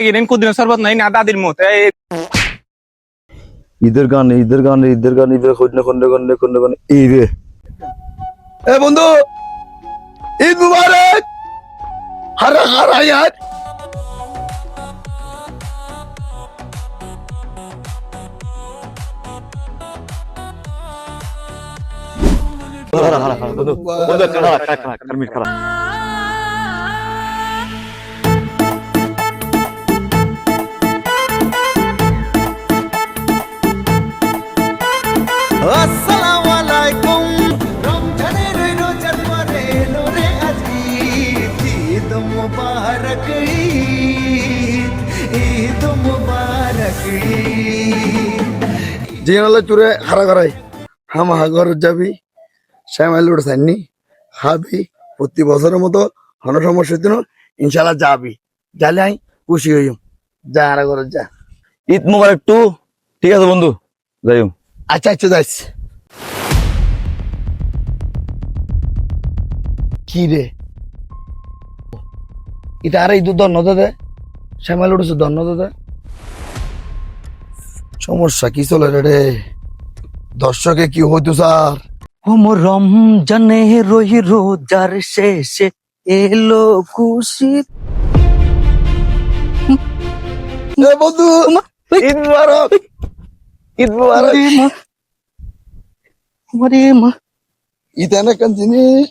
Kirim kudirin sarbat নাই না দাদির মতে ঈদের গান ঈদের খন্ডে এই রে এ বন্ধু ঈদ মুবারক হারা হারা ইয়ার আসসালামু আলাইকুম রমজানের রোজার পরে এলো রে আজ ঈদ মুবারক ঈদ মুবারক জিনালে চুরে হারা করাই হাম হাগর যাবি শ্যামাইল উঠছাইনি খাবি প্রতি বছরের মতো হন সমস্যা দিন ইনশাআল্লাহ যাবি যালে আই খুশি হইম যা হারা কর যা ঈদ মুবারক টু ঠিক আছে বন্ধু যাইম আচ্ছা আচ্ছা যাইস কি রে এটা আর এই দন্ন দে শ্যামাইল উঠছে দন্ন দে সমস্যা কি চলে রে দর্শকে কি হইতো স্যার রমজানে রই রোজার শেষে এলো খুশি এ বন্ধু ঈদ মুবারক ঈদ মুবারক ঈদ এনে কেন জিনিস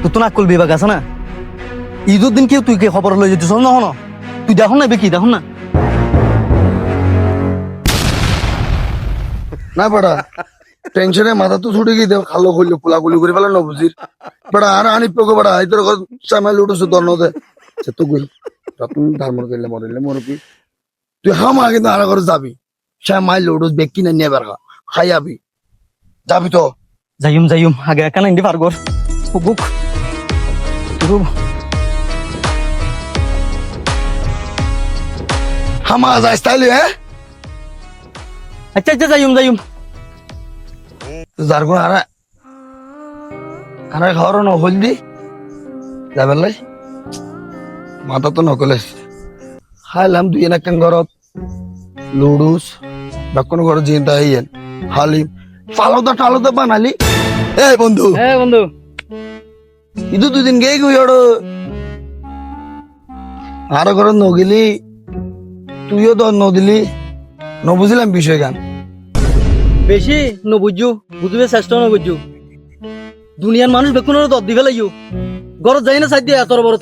তো না কল বিভাগ আছে না ঈদের দিন কেউ তুই কে খবর লই যেতে শোন না তুই দেখো না বেকি দেখো না না বড়া টেনশনে মাথা তো ছুটে গিয়ে খালো খুললে কুলাকুলি করে ফেলে না বুঝির বড়া আর আনি পোকে বড়া ইতর সামাল উঠছে দন্ন দে সে তো গুল রতন ধারমর করলে মরলে মরবি তুই হামা কিন্তু আর করে যাবি সামাল উঠস বেকি না নিয়ে বের খাইয়াবি যাবি তো যাইম আগে কানা ইন্দি পার কর বুক হামা যাইস তাইলে হ্যাঁ আচ্ছা যাইম যার কোন আর ঘর নহল দি যাবে লাই মাথা তো নকলে খাইলাম দুই এনাকান ঘরত লুডুস বাক্কন ঘর জিনতা হইয়েন হালিম টালদা বানালি এ বন্ধু ইদু দুদিন গে গুইড় আর ঘর নগিলি তুইও তো নদিলি নবুঝিলাম বিষয় গান বেশি নবুঝু বুঝবে চেষ্টা নবুঝু দুনিয়ার মানুষ বেকুনের দর দিবে লাগিও ঘর যাই না সাইড দিয়ে এত বড়